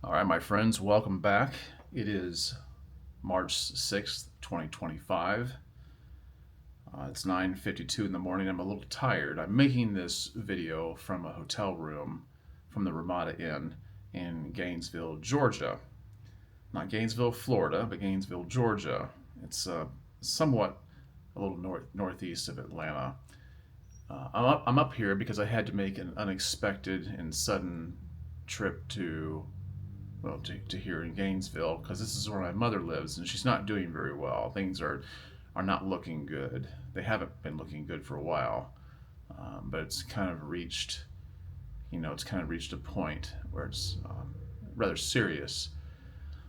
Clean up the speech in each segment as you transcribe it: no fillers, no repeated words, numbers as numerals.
All right, my friends, welcome back. It is March 6th, 2025. It's 9:52 in the morning. I'm a little tired. I'm making this video from a hotel room from the Ramada Inn in Gainesville, Georgia. Not Gainesville, Florida, but Gainesville, Georgia. It's somewhat a little northeast of Atlanta. I'm up here because I had to make an unexpected and sudden trip to here in Gainesville because this is where my mother lives and she's not doing very well. Things are not looking good. They haven't been looking good for a while, but it's kind of reached, a point where it's rather serious.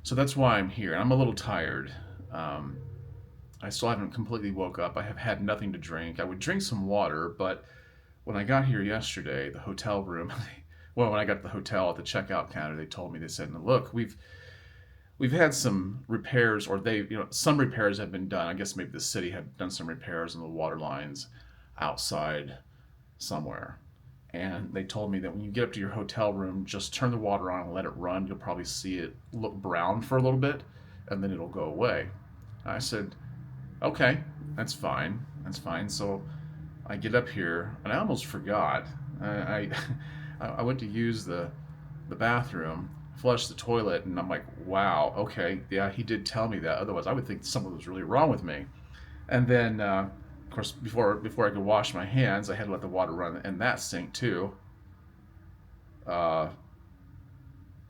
So that's why I'm here. I'm a little tired. I still haven't completely woke up. I have had nothing to drink. I would drink some water, but when I got here yesterday, the hotel room, well, when I got to the hotel at the checkout counter, they said, look, we've had some repairs, or some repairs have been done. I guess maybe the city had done some repairs on the water lines outside somewhere. And they told me that when you get up to your hotel room, just turn the water on and let it run. You'll probably see it look brown for a little bit, and then it'll go away. I said, okay, that's fine. That's fine. So I get up here, and I almost forgot. I went to use the bathroom, flush the toilet, and I'm like, wow, okay, yeah, he did tell me that. Otherwise, I would think something was really wrong with me. And then, of course, before I could wash my hands, I had to let the water run in that sink too. Uh,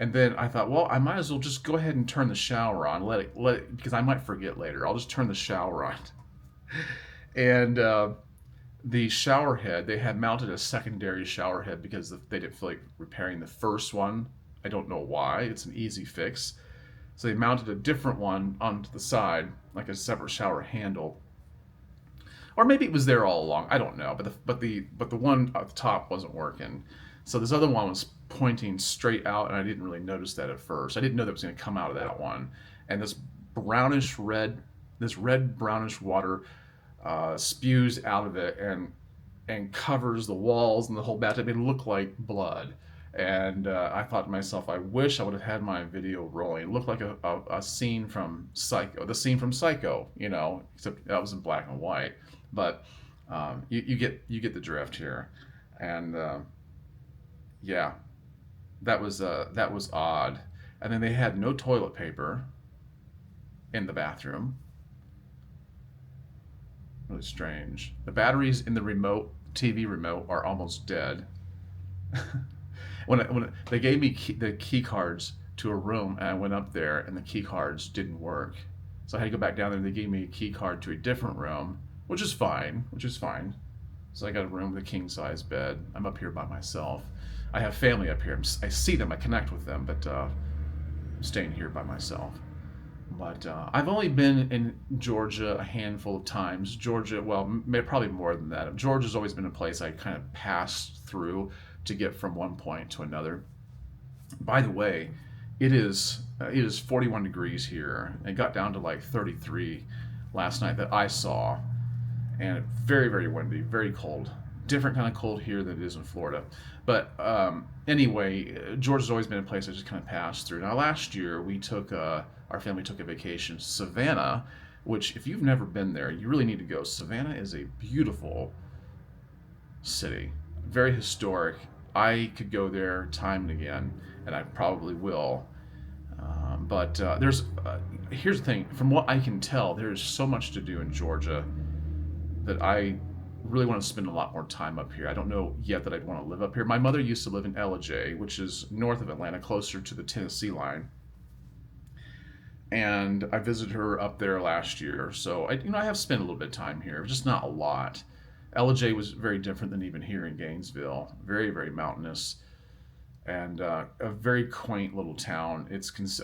and then I thought, well, I might as well just go ahead and turn the shower on, let it, because I might forget later. I'll just turn the shower on. And the shower head, they had mounted a secondary shower head because they didn't feel like repairing the first one. I don't know why. It's an easy fix. So they mounted a different one onto the side, like a separate shower handle. Or maybe it was there all along. I don't know. But the one at the top wasn't working. So this other one was pointing straight out, and I didn't really notice that at first. I didn't know that it was going to come out of that one. And this red brownish water spews out of it and covers the walls and the whole bathtub. It looked like blood. And I thought to myself, I wish I would have had my video rolling. It looked like a scene from Psycho, the scene from Psycho, except that was in black and white. But you get the drift here. And yeah, that was odd. And then they had no toilet paper in the bathroom. Really strange. The batteries in the TV remote are almost dead. when they gave me the key cards to a room, and I went up there, and the key cards didn't work. So I had to go back down there, and they gave me a key card to a different room, which is fine. So I got a room with a king size bed. I'm up here by myself. I have family up here. I see them. I connect with them, but I'm staying here by myself. But I've only been in Georgia a handful of times. Georgia, well, probably more than that. Georgia's always been a place I kind of passed through to get from one point to another. By the way, it is 41 degrees here. It got down to like 33 last night that I saw, and very, very windy, very cold. Different kind of cold here than it is in Florida. But anyway, Georgia's always been a place I just kind of passed through. Now, last year our family took a vacation to Savannah, which if you've never been there, you really need to go. Savannah is a beautiful city, very historic. I could go there time and again, and I probably will. But here's the thing: from what I can tell, there's so much to do in Georgia that I really want to spend a lot more time up here. I don't know yet that I'd want to live up here. My mother used to live in Ellijay, which is north of Atlanta, closer to the Tennessee line. And I visited her up there last year, so I have spent a little bit of time here, just not a lot. Ellijay was very different than even here in Gainesville. Very, very mountainous, and a very quaint little town.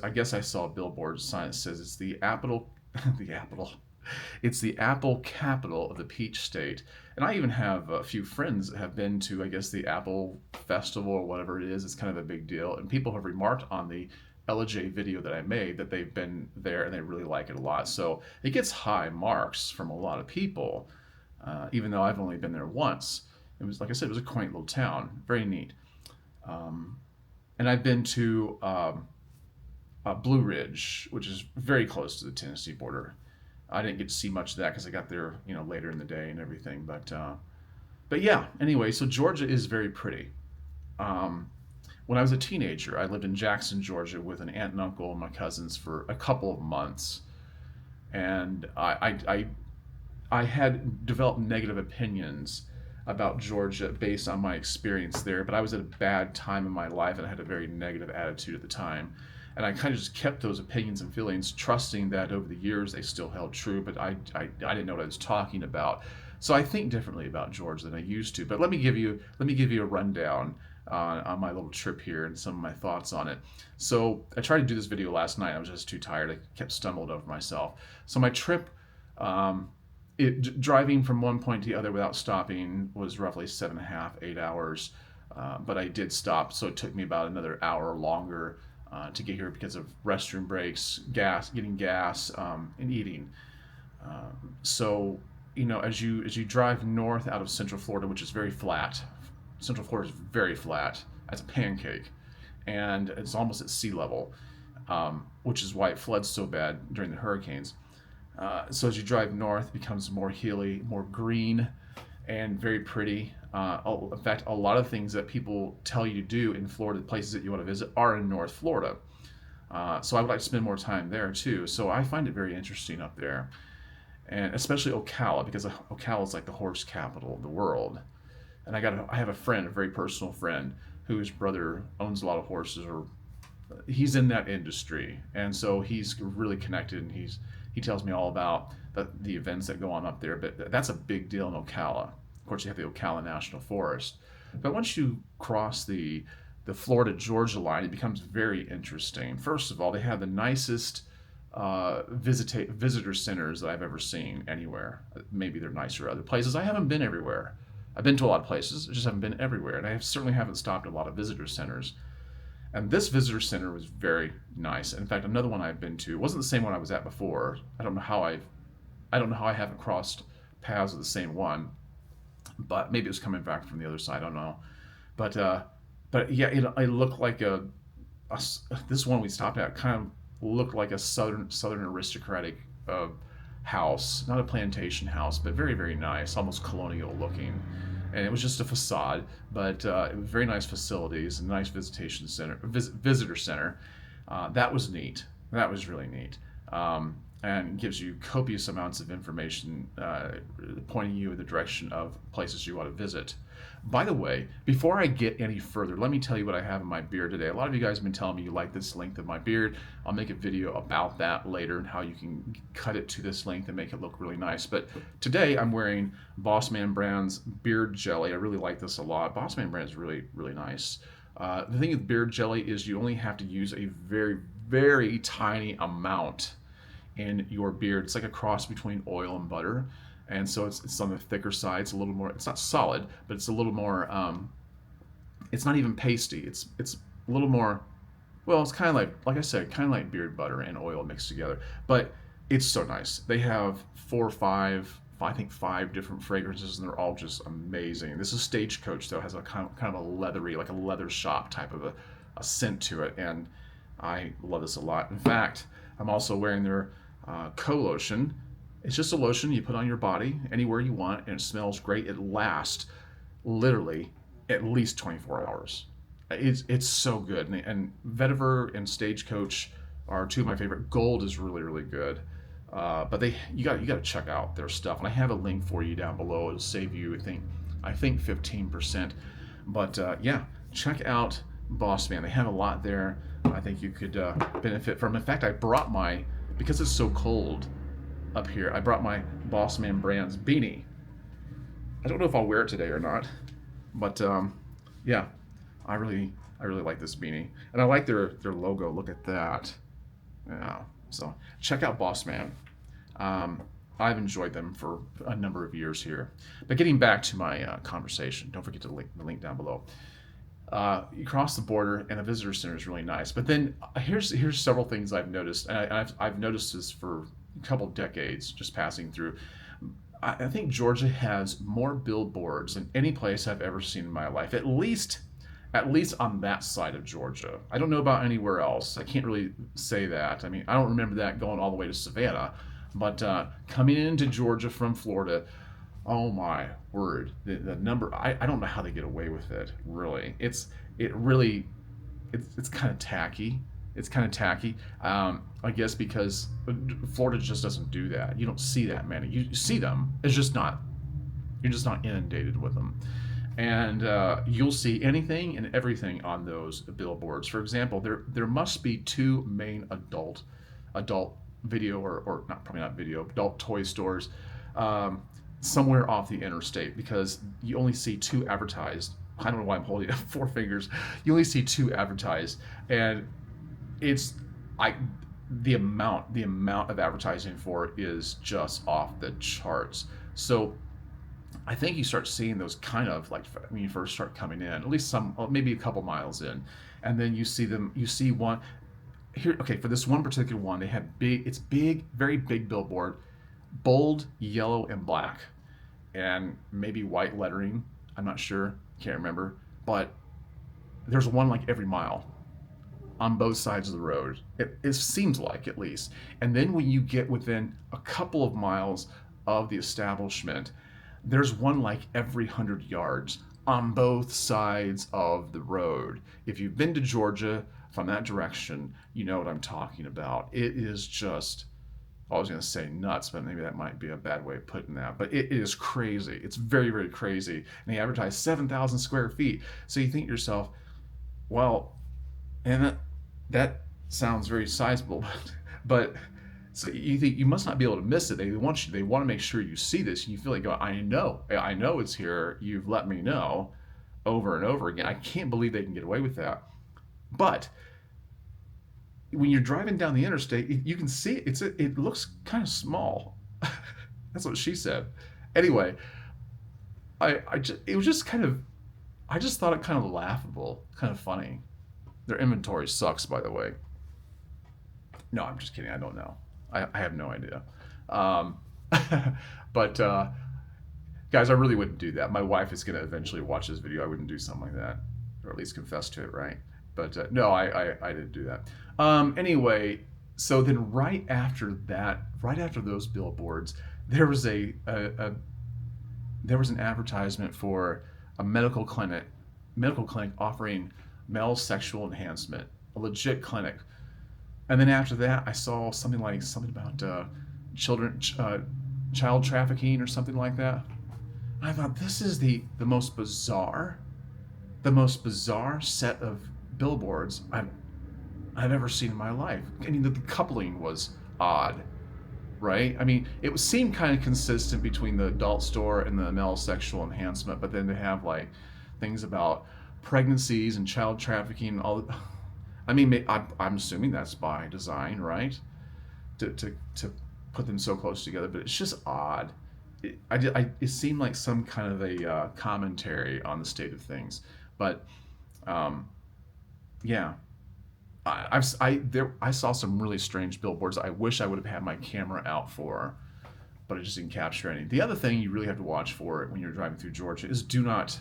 I guess I saw a billboard sign that says it's the apple, it's the apple capital of the peach state. And I even have a few friends that have been to, I guess, the Apple Festival or whatever it is. It's kind of a big deal, and people have remarked on the LJ video that I made that they've been there and they really like it a lot. So it gets high marks from a lot of people, even though I've only been there once. It was, like I said, it was a quaint little town, very neat. And I've been to Blue Ridge, which is very close to the Tennessee border. I didn't get to see much of that because I got there, later in the day and everything. But yeah. Anyway, so Georgia is very pretty. Um, when I was a teenager, I lived in Jackson, Georgia, with an aunt and uncle and my cousins for a couple of months, and I had developed negative opinions about Georgia based on my experience there, but I was at a bad time in my life and I had a very negative attitude at the time. And I kind of just kept those opinions and feelings, trusting that over the years they still held true, but I didn't know what I was talking about. So I think differently about Georgia than I used to. But let me give you a rundown on my little trip here and some of my thoughts on it. So I tried to do this video last night. I was just too tired. I kept stumbling over myself. So my trip, driving from one point to the other without stopping was roughly 7.5, 8 hours. But I did stop, so it took me about another hour longer to get here because of restroom breaks, getting gas, and eating. So as you drive north out of Central Florida, which is very flat. Central Florida is very flat. It's a pancake, and it's almost at sea level, which is why it floods so bad during the hurricanes. So as you drive north, it becomes more hilly, more green, and very pretty. In fact, a lot of things that people tell you to do in Florida, the places that you want to visit, are in North Florida. So I would like to spend more time there too. So I find it very interesting up there, and especially Ocala, because Ocala is like the horse capital of the world. And I have a friend, a very personal friend, whose brother owns a lot of horses, or he's in that industry, and so he's really connected, and he tells me all about the events that go on up there. But that's a big deal in Ocala. Of course, you have the Ocala National Forest. But once you cross the Florida-Georgia line, it becomes very interesting. First of all, they have the nicest visitor centers that I've ever seen anywhere. Maybe they're nicer other places. I haven't been everywhere. I've been to a lot of places, I just haven't been everywhere. And I certainly haven't stopped at a lot of visitor centers. And this visitor center was very nice. In fact, another one I've been to wasn't the same one I was at before. I don't know how I haven't crossed paths with the same one, but maybe it was coming back from the other side. I don't know. But yeah, it looked like this one we stopped at kind of looked like a southern aristocratic house, not a plantation house, but very, very nice, almost colonial looking. And it was just a facade, but it was very nice facilities, a nice visitor center. That was neat. That was really neat. And gives you copious amounts of information pointing you in the direction of places you want to visit. By the way, before I get any further, let me tell you what I have in my beard today. A lot of you guys have been telling me you like this length of my beard. I'll make a video about that later and how you can cut it to this length and make it look really nice. But today I'm wearing Bossman Brand's Beard Jelly. I really like this a lot. Bossman Brand is really, really nice. The thing with Beard Jelly is you only have to use a very, very tiny amount in your beard. It's like a cross between oil and butter. And so it's on the thicker side. It's a little more, it's not solid, but it's a little more, it's not even pasty. It's a little more, well, it's kind of like I said, kind of like beard butter and oil mixed together. But it's so nice. They have 4 or 5, I think 5 different fragrances, and they're all just amazing. This is Stagecoach, though. It has a kind of a leathery, like a leather shop type of a scent to it. And I love this a lot. In fact, I'm also wearing their Colotion. It's just a lotion you put on your body anywhere you want, and it smells great. It lasts literally at least 24 hours. It's so good. And Vetiver and Stagecoach are 2 of my favorite. Gold is really, really good. But you got to check out their stuff, and I have a link for you down below. It'll save you, I think 15%. But yeah, check out Bossman. They have a lot there. I think you could benefit from. In fact, because it's so cold up here, I brought my Bossman Brand's beanie. I don't know if I'll wear it today or not, but yeah, I really like this beanie, and I like their logo. Look at that. Yeah. So check out Bossman. I've enjoyed them for a number of years here. But getting back to my conversation, don't forget to the link down below. You cross the border, and the visitor center is really nice. But then here's several things I've noticed, and I've noticed this for a couple decades just passing through. I think Georgia has more billboards than any place I've ever seen in my life. At least at least on that side of Georgia. I don't know about anywhere else. I can't really say that. I mean, I don't remember that going all the way to Savannah, but coming into Georgia from Florida, oh my word, the number, I don't know how they get away with it, really. It's kind of tacky. It's kind of tacky, I guess, because Florida just doesn't do that. You don't see that many. You see them. It's just not. You're just not inundated with them, and you'll see anything and everything on those billboards. For example, there must be two main adult video or not, probably not video, adult toy stores somewhere off the interstate, because you only see two advertised. I don't know why I'm holding up four fingers. You only see two advertised, and it's I the amount of advertising for it is just off the charts. So I think you start seeing those kind of like when you first start coming in, at least some, maybe a couple miles in, and then you see them. You see one here. Okay, for this one particular one, they have big. It's big, very big billboard, bold yellow and black, and maybe white lettering. I'm not sure. Can't remember. But there's one like every mile on both sides of the road. It seems like, at least. And then when you get within a couple of miles of the establishment, there's one like every 100 yards on both sides of the road. If you've been to Georgia from that direction, you know what I'm talking about. It is just, I was going to say nuts, but maybe that might be a bad way of putting that. But it is crazy. It's very, very crazy. And they advertise 7,000 square feet. So you think to yourself, well, and that sounds very sizable, but so you think you must not be able to miss it. They want to make sure you see this, and you feel like, oh, I know it's here. You've let me know over and over again. I can't believe they can get away with that. But when you're driving down the interstate, you can see it. It looks kind of small. That's what she said. Anyway, it was just kind of, I just thought it kind of laughable, kind of funny. Their inventory sucks, by the way. No, I'm just kidding. I don't know. I have no idea. But guys, I really wouldn't do that. My wife is going to eventually watch this video. I wouldn't do something like that, or at least confess to it, right? But no, I didn't do that. Anyway, so then right after those billboards, there was an advertisement for a medical clinic offering male sexual enhancement, a legit clinic. And then after that, I saw something about child trafficking or something like that. And I thought, this is the most bizarre set of billboards I've ever seen in my life. I mean, the coupling was odd, right? I mean, it seemed kind of consistent between the adult store and the male sexual enhancement, but then they have like things about pregnancies and child trafficking and all. I mean, I'm assuming that's by design, right? To put them so close together, but it's just odd. It seemed like some kind of a commentary on the state of things, but yeah, I saw some really strange billboards. I wish I would have had my camera out for, but I just didn't capture any. The other thing you really have to watch for when you're driving through Georgia is do not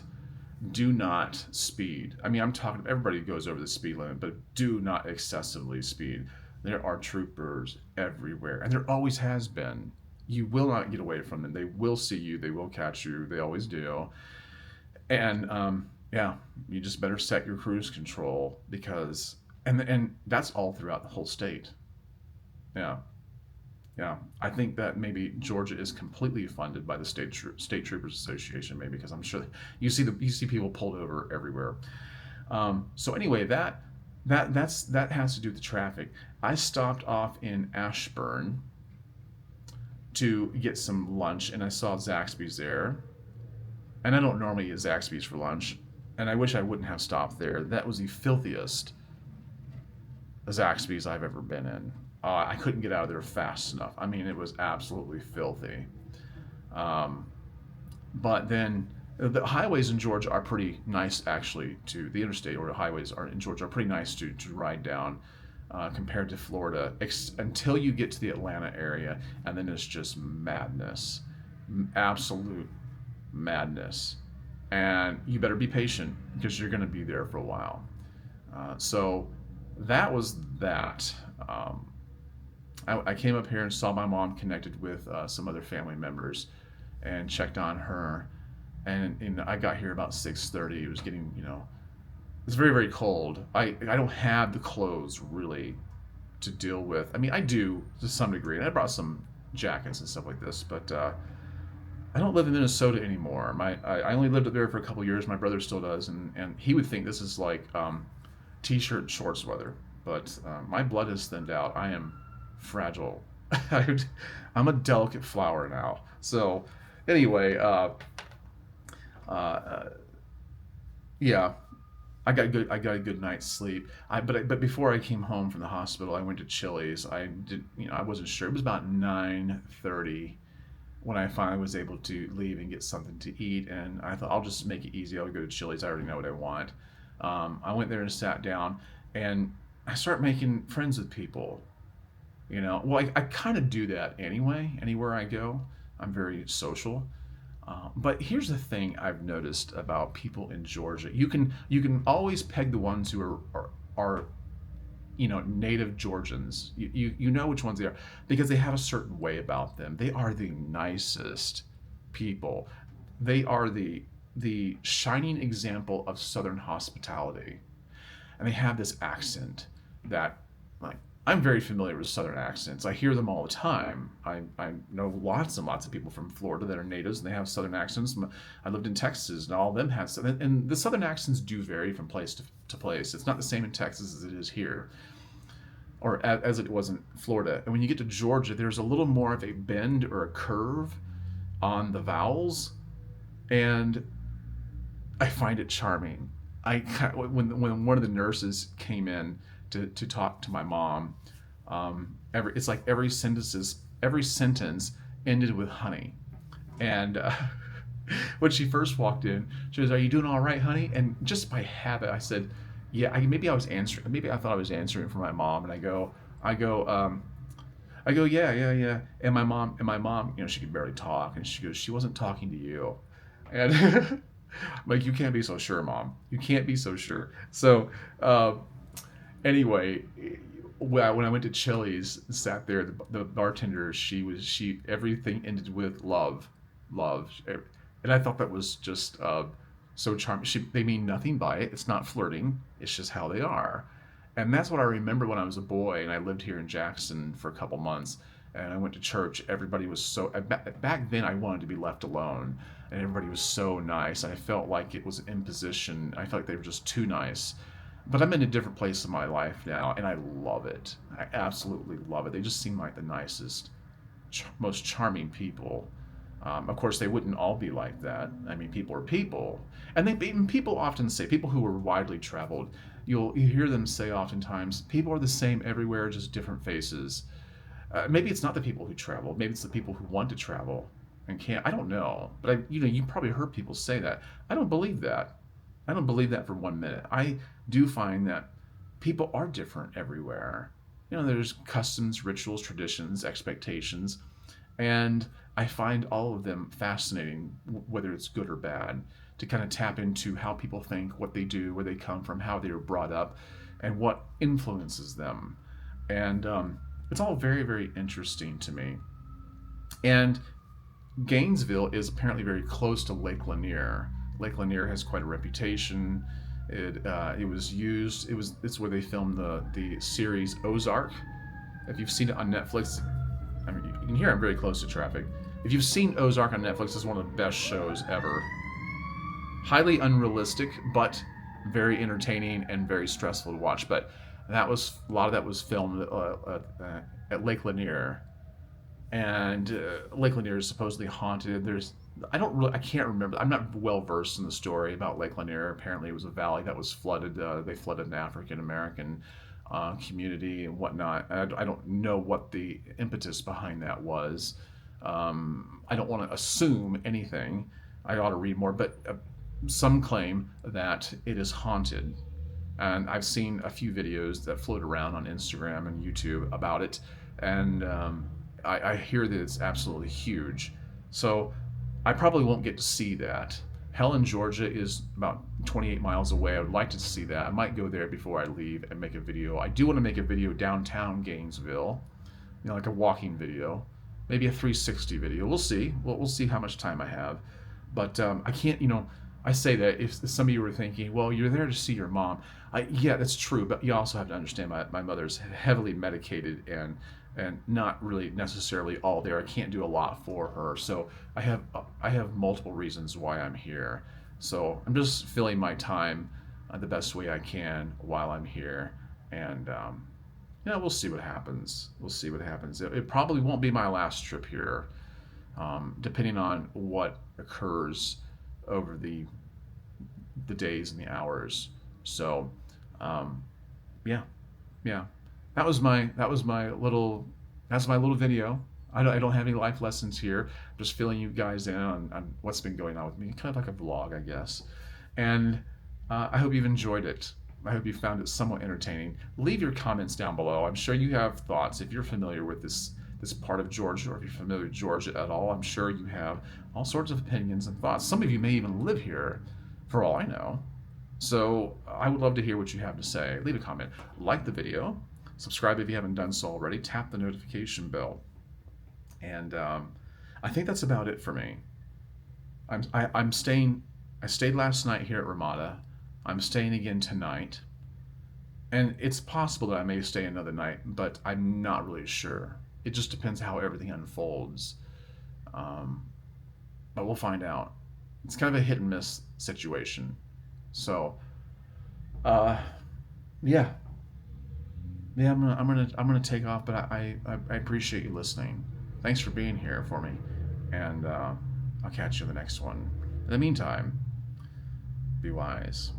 speed. I mean, I'm talking, everybody goes over the speed limit, but do not excessively speed. There are troopers everywhere, and there always has been. You will not get away from them. They will see you. They will catch you. They always do. And yeah, you just better set your cruise control, because and that's all throughout the whole state. Yeah. Yeah, I think that maybe Georgia is completely funded by the State Troopers Association, maybe, because I'm sure you see people pulled over everywhere. So anyway, that has to do with the traffic. I stopped off in Ashburn to get some lunch, and I saw Zaxby's there. And I don't normally get Zaxby's for lunch, and I wish I wouldn't have stopped there. That was the filthiest Zaxby's I've ever been in. I couldn't get out of there fast enough. I mean, it was absolutely filthy. But then the highways in Georgia are pretty nice, actually. The interstate or the highways in Georgia are pretty nice to ride down compared to Florida, until you get to the Atlanta area, and then it's just madness, absolute madness. and you better be patient because you're going to be there for a while. So that was that. I came up here and saw my mom connected with some other family members and checked on her. And I got here about 6:30. It was getting, it's very, very cold. I don't have the clothes really to deal with. I mean, I do to some degree. And I brought some jackets and stuff like this, but I don't live in Minnesota anymore. I only lived up there for a couple years. My brother still does, and he would think this is like t-shirt and shorts weather. But my blood has thinned out. I am fragile. I'm a delicate flower now. So anyway, yeah, I got a good night's sleep. But before I came home from the hospital, I went to Chili's. I wasn't sure. It was about 9:30 when I finally was able to leave and get something to eat. And I thought I'll just make it easy. I'll go to Chili's. I already know what I want. I went there and sat down, and I started making friends with people. Well, I kind of do that anyway. Anywhere I go, I'm very social. But here's the thing I've noticed about people in Georgia. You can always peg the ones who are native Georgians. You know which ones they are because they have a certain way about them. They are the nicest people. They are the shining example of Southern hospitality, and they have this accent that, like, I'm very familiar with Southern accents. I hear them all the time. I know lots and lots of people from Florida that are natives and they have Southern accents. I lived in Texas and all of them have Southern, and the Southern accents do vary from place to place. It's not the same in Texas as it is here, or as it was in Florida. And when you get to Georgia, there's a little more of a bend or a curve on the vowels, and I find it charming. When one of the nurses came in to talk to my mom, it's like every sentence ended with honey. And when she first walked in, she was, "Are you doing all right, honey?" And just by habit, I said, "Yeah." Maybe I was answering. Maybe I thought I was answering for my mom, and I go, "Yeah, yeah, yeah." And my mom, she could barely talk, and she goes, "She wasn't talking to you." And I'm like, "You can't be so sure, Mom. You can't be so sure." So anyway, when I went to Chili's and sat there, the bartender, everything ended with love, love, and I thought that was just so charming. They mean nothing by it. It's not flirting. It's just how they are, and that's what I remember when I was a boy and I lived here in Jackson for a couple months. And I went to church. Everybody was so back then. I wanted to be left alone, and everybody was so nice. I felt like it was an imposition. I felt like they were just too nice. But I'm in a different place in my life now, and I love it. I absolutely love it. They just seem like the nicest, most charming people. Of course, they wouldn't all be like that. I mean, people are people, and people often say, people who are widely traveled, you hear them say oftentimes, people are the same everywhere, just different faces. Maybe it's not the people who travel. Maybe it's the people who want to travel and can't. I don't know. But you probably heard people say that. I don't believe that. I don't believe that for 1 minute. I do find that people are different everywhere. There's customs, rituals, traditions, expectations, and I find all of them fascinating, whether it's good or bad, to kind of tap into how people think, what they do, where they come from, how they were brought up, and what influences them. And it's all very, very interesting to me. And Gainesville is apparently very close to Lake Lanier. Lake Lanier has quite a reputation. It's where they filmed the series Ozark. If you've seen it on Netflix, I mean, you can hear I'm very close to traffic. If you've seen Ozark on Netflix, it's one of the best shows ever. Highly unrealistic, but very entertaining and very stressful to watch. But a lot of that was filmed at Lake Lanier, and Lake Lanier is supposedly haunted. I can't remember. I'm not well versed in the story about Lake Lanier. Apparently, it was a valley that was flooded. They flooded an African American community and whatnot. I don't know what the impetus behind that was. I don't want to assume anything. I ought to read more, but some claim that it is haunted. And I've seen a few videos that float around on Instagram and YouTube about it, and I hear that it's absolutely huge. So I probably won't get to see that, Helen, Georgia is about 28 miles away. I would like to see that. I might go there before I leave and make a video. I do want to make a video downtown Gainesville, like a walking video, maybe a 360 video. We'll see. We'll see how much time I have. But I can't, I say that if some of you were thinking, well, you're there to see your mom. Yeah, that's true. But you also have to understand my mother's heavily medicated and not really necessarily all there. I can't do a lot for her. So I have multiple reasons why I'm here. So I'm just filling my time the best way I can while I'm here. And we'll see what happens. We'll see what happens. It probably won't be my last trip here, depending on what occurs over the days and the hours. So, yeah. That's my little video. I don't have any life lessons here. I'm just filling you guys in on what's been going on with me. Kind of like a vlog, I guess. And I hope you've enjoyed it. I hope you found it somewhat entertaining. Leave your comments down below. I'm sure you have thoughts. If you're familiar with this part of Georgia, or if you're familiar with Georgia at all, I'm sure you have all sorts of opinions and thoughts. Some of you may even live here, for all I know. So I would love to hear what you have to say. Leave a comment. Like the video. Subscribe if you haven't done so already. Tap the notification bell. And I think that's about it for me. I'm staying. I stayed last night here at Ramada. I'm staying again tonight. And it's possible that I may stay another night, but I'm not really sure. It just depends how everything unfolds. But we'll find out. It's kind of a hit and miss situation. So, yeah. I'm gonna take off, but I appreciate you listening. Thanks for being here for me, and I'll catch you in the next one. In the meantime, be wise.